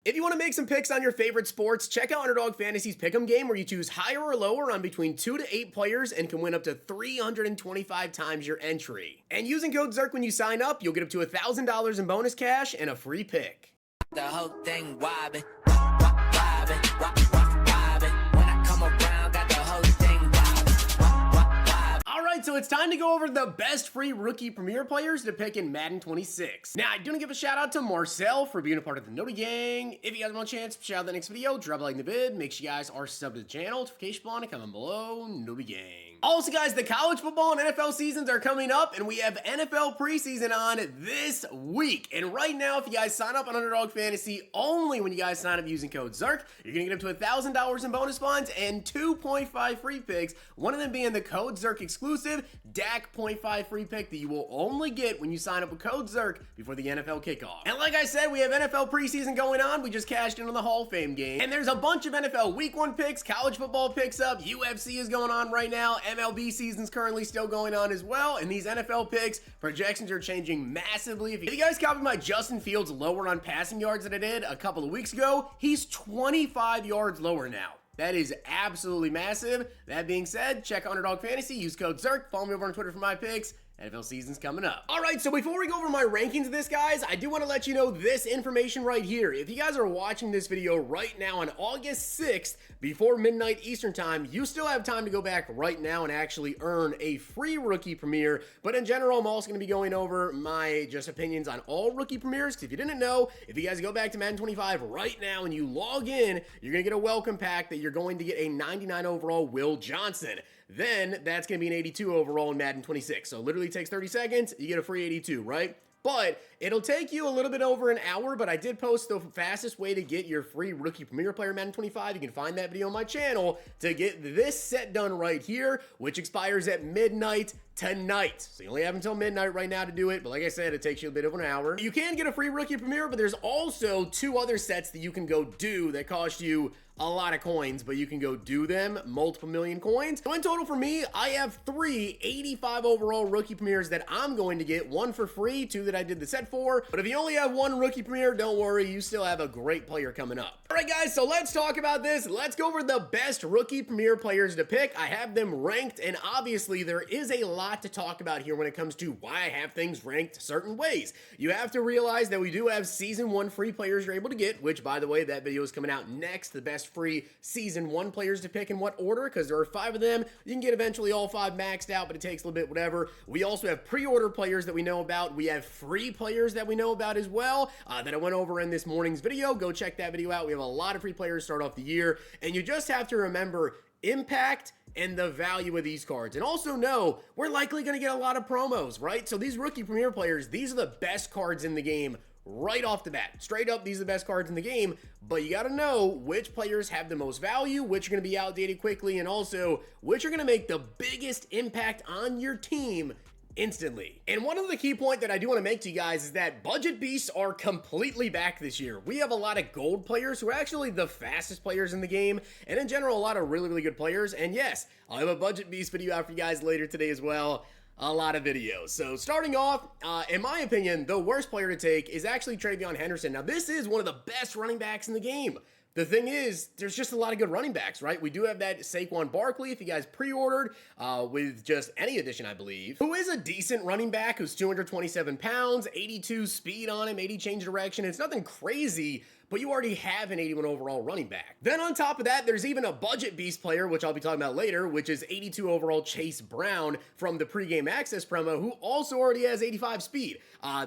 If you want to make some picks on your favorite sports, check out Underdog Fantasy's Pick'em game where you choose higher or lower on between 2 to 8 players and can win up to 325 times your entry. And using code ZIRK when you sign up, you'll get up to $1,000 in bonus cash and a free pick. The whole thing wobbin', wobbin', wobbin'. When I come around, got the whole thing wobbin'. Alright, so it's time to go over the best free rookie premier players to pick in Madden 26. Now, I do want to give a shout out to Marcel for being a part of the Noti Gang. If you guys want a chance, shout out the next video, drop a like in the vid, make sure you guys are subbed to the channel, notification bell and comment below, Noti Gang. Also guys, the college football and NFL seasons are coming up and we have NFL preseason on this week. And right now, if you guys sign up on Underdog Fantasy, only when you guys sign up using code ZIRK, you're going to get up to $1,000 in bonus funds and 2.5 free picks, one of them being the code ZIRK exclusive DAC 0.5 free pick that you will only get when you sign up with code ZIRK before the NFL kickoff. And like I said, we have NFL preseason going on. We just cashed in on the Hall of Fame game. And there's a bunch of NFL week 1 picks, college football picks up, UFC is going on right now, MLB season's currently still going on as well, and these NFL picks, projections are changing massively. If you guys copied my Justin Fields lower on passing yards that I did a couple of weeks ago, he's 25 yards lower now. That is absolutely massive. That being said, check out Underdog Fantasy, use code ZIRK, follow me over on Twitter for my picks. NFL season's coming up. All right, so before we go over my rankings of this, guys, I do want to let you know this information right here. If you guys are watching this video right now on August 6th, before midnight Eastern time, you still have time to go back right now and actually earn a free rookie premiere. But in general, I'm also going to be going over my just opinions on all rookie premieres. Because if you didn't know, if you guys go back to Madden 25 right now and you log in, you're going to get a welcome pack that you're going to get a 99 overall Will Johnson. Then that's going to be an 82 overall in Madden 26. So literally takes 30 seconds, you get a free 82, right? But it'll take you a little bit over an hour, but I did post the fastest way to get your free rookie premier player Madden 25. You can find that video on my channel to get this set done right here, which expires at midnight tonight. So you only have until midnight right now to do it, but like I said, it takes you a bit over an hour. You can get a free rookie premiere, but there's also 2 other sets that you can go do that cost you a lot of coins, but you can go do them, multiple million coins. So in total for me, I have 3 85 overall rookie premieres that I'm going to get, 1 for free, 2 that I did the set for. But if you only have 1 rookie premiere, don't worry, you still have a great player coming up. All right, guys, so let's talk about this. Let's go over the best rookie premiere players to pick. I have them ranked, and obviously there is a lot to talk about here when it comes to why I have things ranked certain ways. You have to realize that we do have season 1 free players you're able to get, which by the way, that video is coming out next, the best free season 1 players to pick in what order, because there are 5 of them. You can get eventually all 5 maxed out, but it takes a little bit, whatever. We also have pre-order players that we know about. We have free players that we know about as well, that I went over in this morning's video. Go check that video out. We have a lot of free players to start off the year, and you just have to remember impact and the value of these cards. And also know we're likely going to get a lot of promos, right? So these rookie premier players, these are the best cards in the game right off the bat. Straight up, these are the best cards in the game, but you got to know which players have the most value, which are going to be outdated quickly, and also which are going to make the biggest impact on your team instantly. And one of the key points that I do want to make to you guys is that budget beasts are completely back this year. We have a lot of gold players who are actually the fastest players in the game, and in general, a lot of really, really good players. And yes, I'll have a budget beast video out for you guys later today as well. A lot of videos. So starting off, in my opinion, the worst player to take is actually Travion Henderson. Now, this is one of the best running backs in the game. The thing is, there's just a lot of good running backs, right? We do have that Saquon Barkley, if you guys pre-ordered, with just any edition, I believe, who is a decent running back, who's 227 pounds, 82 speed on him, 80 change direction. It's nothing crazy, but you already have an 81 overall running back. Then on top of that, there's even a budget beast player, which I'll be talking about later, which is 82 overall Chase Brown from the pregame access promo, who also already has 85 speed.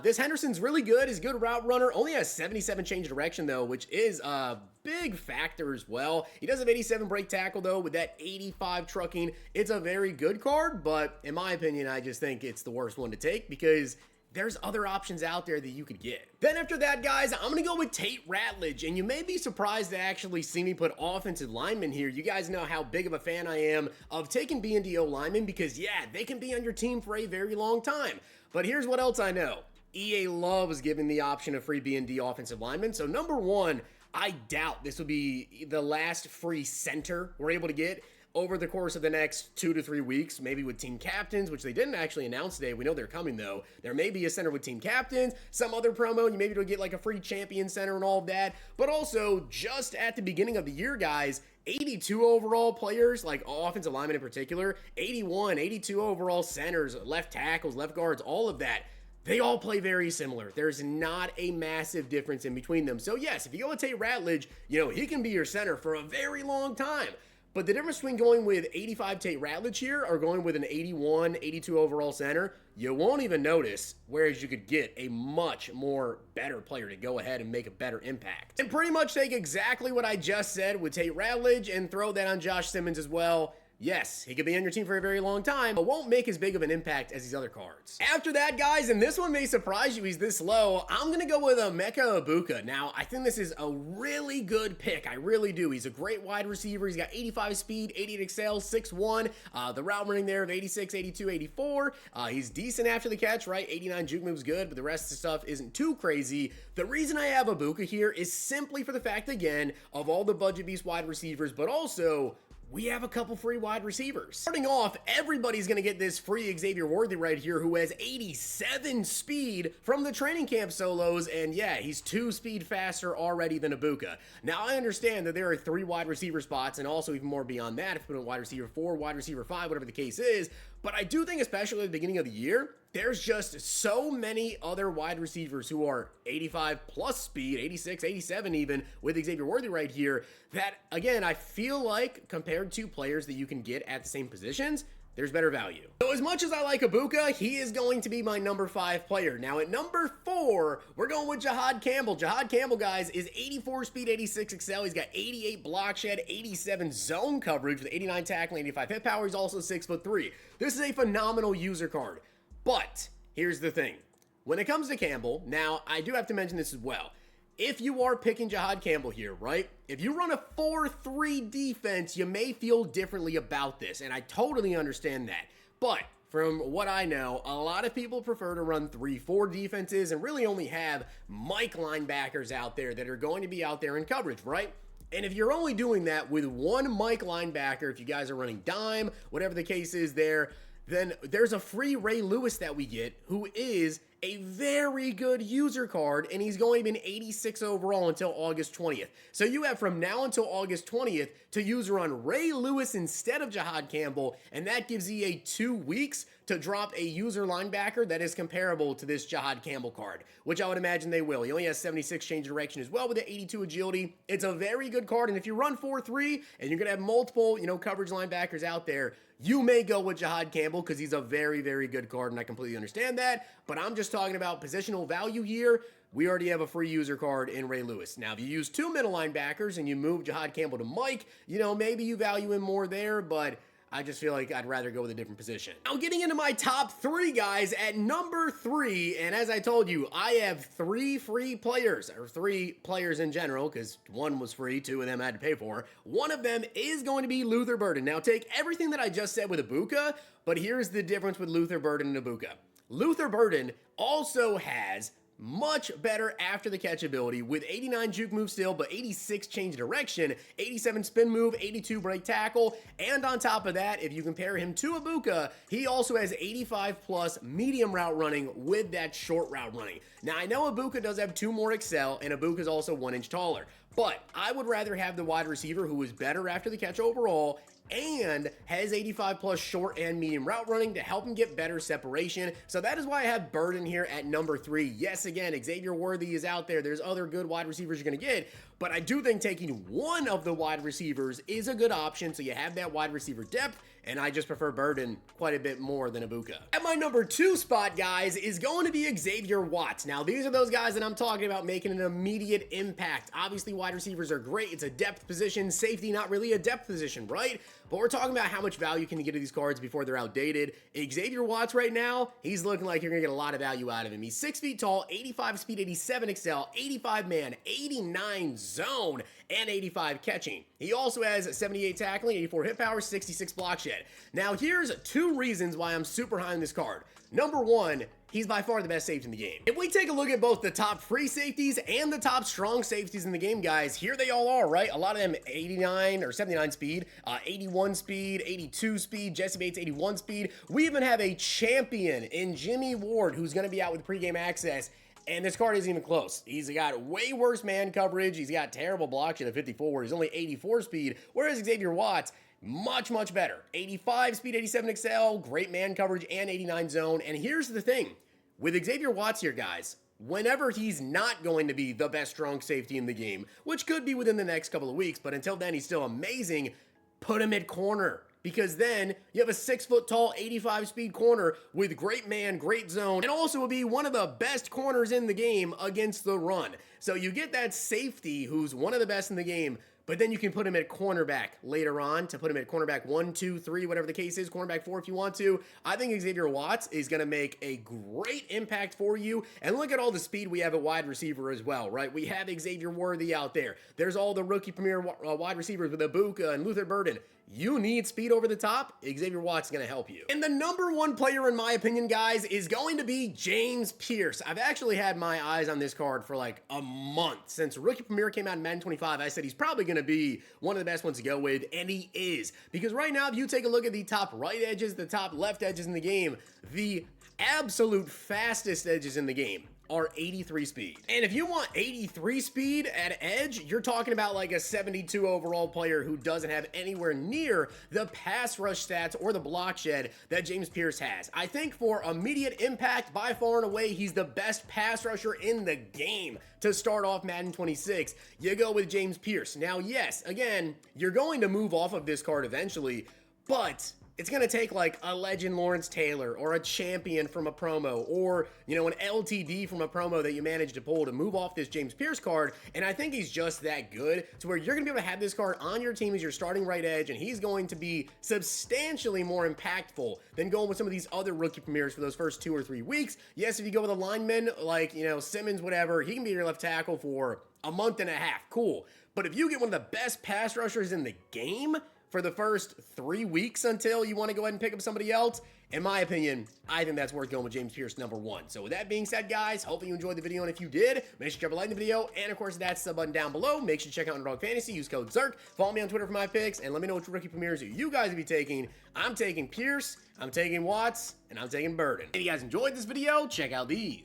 This Henderson's really good. He's a good route runner. Only has 77 change direction though, which is a big factor as well. He does have 87 break tackle though, with that 85 trucking. It's a very good card, but in my opinion, I just think it's the worst one to take because there's other options out there that you could get. Then after that, guys, I'm gonna go with Tate Ratledge, and you may be surprised to actually see me put offensive linemen here. You guys know how big of a fan I am of taking B&D-O linemen because, yeah, they can be on your team for a very long time. But here's what else I know. EA loves giving the option of free B&D offensive linemen, so number 1, I doubt this will be the last free center we're able to get. over the course of the next 2 to 3 weeks, maybe with team captains, which they didn't actually announce today. We know they're coming though. There may be a center with team captains, some other promo, and you maybe will get like a free champion center and all of that. But also, just at the beginning of the year, guys, 82 overall players, like offensive linemen in particular, 81, 82 overall centers, left tackles, left guards, all of that. They all play very similar. There's not a massive difference in between them. So yes, if you go with Tate Ratledge, he can be your center for a very long time. But the difference between going with 85 Tate Ratledge here or going with an 81, 82 overall center, you won't even notice, whereas you could get a much more better player to go ahead and make a better impact. And pretty much take exactly what I just said with Tate Ratledge and throw that on Josh Simmons as well. Yes, he could be on your team for a very long time, but won't make as big of an impact as these other cards. After that, guys, and this one may surprise you, he's this low, I'm going to go with a Emeka Egbuka. Now, I think this is a really good pick. I really do. He's a great wide receiver. He's got 85 speed, 88 excel, 6'1", the route running there of 86, 82, 84. He's decent after the catch, right? 89 juke move's good, but the rest of the stuff isn't too crazy. The reason I have Egbuka here is simply for the fact, again, of all the budget beast wide receivers, but also we have a couple free wide receivers. Starting off, everybody's going to get this free Xavier Worthy right here, who has 87 speed from the training camp solos, and yeah, he's 2 speed faster already than Egbuka. Now, I understand that there are 3 wide receiver spots, and also even more beyond that, if you put in wide receiver 4, wide receiver 5, whatever the case is, but I do think, especially at the beginning of the year, there's just so many other wide receivers who are 85 plus speed, 86, 87 even, with Xavier Worthy right here, that, again, I feel like compared to players that you can get at the same positions, there's better value. So as much as I like Egbuka, he is going to be my number 5 player. Now at number 4, we're going with Jahad Campbell. Jahad Campbell, guys, is 84 speed, 86 excel. He's got 88 block shed, 87 zone coverage with 89 tackling, 85 hit power. He's also 6'3". This is a phenomenal user card. But here's the thing. When it comes to Campbell, now I do have to mention this as well. If you are picking Jahad Campbell here, right? If you run a 4-3 defense, you may feel differently about this, and I totally understand that. But from what I know, a lot of people prefer to run 3-4 defenses and really only have Mike linebackers out there that are going to be out there in coverage, right? And if you're only doing that with one Mike linebacker, if you guys are running dime, whatever the case is there, then there's a free Ray Lewis that we get who is a very good user card, and he's going to be an 86 overall until August 20th. So you have from now until August 20th to user on Ray Lewis instead of Jahad Campbell, and that gives EA 2 weeks to drop a user linebacker that is comparable to this Jahad Campbell card, which I would imagine they will. He only has 76 change of direction as well with the 82 agility. It's a very good card, and if you run 4-3 and you're going to have multiple, coverage linebackers out there, you may go with Jahad Campbell because he's a very, very good card, and I completely understand that. But I'm just talking about positional value here. We already have a free user card in Ray Lewis. Now, if you use 2 middle linebackers and you move Jahad Campbell to Mike, maybe you value him more there, but I just feel like I'd rather go with a different position. Now, getting into my top 3, guys, at number 3, and as I told you, I have 3 free players, or 3 players in general, because 1 was free, 2 of them I had to pay for. One of them is going to be Luther Burden. Now, take everything that I just said with Egbuka, but here's the difference with Luther Burden and Egbuka. Luther Burden also has much better after the catch ability with 89 juke move still, but 86 change direction, 87 spin move, 82 break tackle, and on top of that, if you compare him to Egbuka, he also has 85 plus medium route running with that short route running. Now, I know Egbuka does have 2 more excel, and Egbuka is also 1 inch taller, but I would rather have the wide receiver who is better after the catch overall and has 85 plus short and medium route running to help him get better separation. So that is why I have Burden here at number 3. Yes, again, Xavier Worthy is out there. There's other good wide receivers you're going to get, but I do think taking one of the wide receivers is a good option, so you have that wide receiver depth, and I just prefer Burden quite a bit more than Egbuka. At my number 2 spot, guys, is going to be Xavier Watts. Now, these are those guys that I'm talking about making an immediate impact. Obviously, wide receivers are great. It's a depth position. Safety, not really a depth position, right? But we're talking about how much value can you get to these cards before they're outdated. Xavier Watts right now, he's looking like you're going to get a lot of value out of him. He's 6 feet tall, 85 speed, 87 excel, 85 man, 89 zone, and 85 catching. He also has 78 tackling, 84 hit power, 66 block shed. shed. Now, here's 2 reasons why I'm super high on this card. Number 1, he's by far the best safety in the game. If we take a look at both the top free safeties and the top strong safeties in the game, guys, here they all are, right? A lot of them 89 or 79 speed, 81 speed, 82 speed, Jesse Bates 81 speed. We even have a champion in Jimmy Ward who's going to be out with pregame access. And this card isn't even close. He's got way worse man coverage. He's got terrible block shit at 54. He's only 84 speed, whereas Xavier Watts, much, much better. 85 speed, 87 excel, great man coverage, and 89 zone. And here's the thing. With Xavier Watts here, guys, whenever he's not going to be the best strong safety in the game, which could be within the next couple of weeks, but until then, he's still amazing, put him at corner. Because then you have a 6-foot-tall, 85-speed corner with great man, great zone, and also will be one of the best corners in the game against the run. So you get that safety who's one of the best in the game, but then you can put him at cornerback later on to put him at cornerback 1, 2, 3, whatever the case is, cornerback 4 if you want to. I think Xavier Watts is going to make a great impact for you. And look at all the speed we have at wide receiver as well, right? We have Xavier Worthy out there. There's all the rookie premier wide receivers with Ibuka and Luther Burden. You need speed over the top, Xavier Watts is going to help you. And the number 1 player, in my opinion, guys, is going to be James Pierce. I've actually had my eyes on this card for like a month. Since Rookie Premier came out in Madden 25, I said he's probably going to be one of the best ones to go with, and he is. Because right now, if you take a look at the top right edges, the top left edges in the game, the absolute fastest edges in the game are 83 speed. And if you want 83 speed at edge, you're talking about like a 72 overall player who doesn't have anywhere near the pass rush stats or the block shed that James Pierce has. I think for immediate impact, by far and away, he's the best pass rusher in the game to start off Madden 26. You go with James Pierce. Now, yes, again, you're going to move off of this card eventually, but it's going to take like a legend Lawrence Taylor or a champion from a promo or, you know, an LTD from a promo that you managed to pull to move off this James Pierce card. And I think he's just that good to where you're going to be able to have this card on your team as your starting right edge. And he's going to be substantially more impactful than going with some of these other rookie premieres for those first 2 or 3 weeks. Yes, if you go with a lineman like, you know, Simmons, whatever, he can be your left tackle for a month and a half. Cool. But if you get one of the best pass rushers in the game for the first 3 weeks until you want to go ahead and pick up somebody else, in my opinion, I think that's worth going with James Pierce number 1. So with that being said, guys, hopefully you enjoyed the video, and if you did, make sure to drop a like in the video, and of course that sub button down below. Make sure to check out Underdog Fantasy, use code ZERK, follow me on Twitter for my picks, and let me know which rookie premieres you guys will be taking. I'm taking Pierce, I'm taking Watts, and I'm taking Burden. If you guys enjoyed this video, check out these.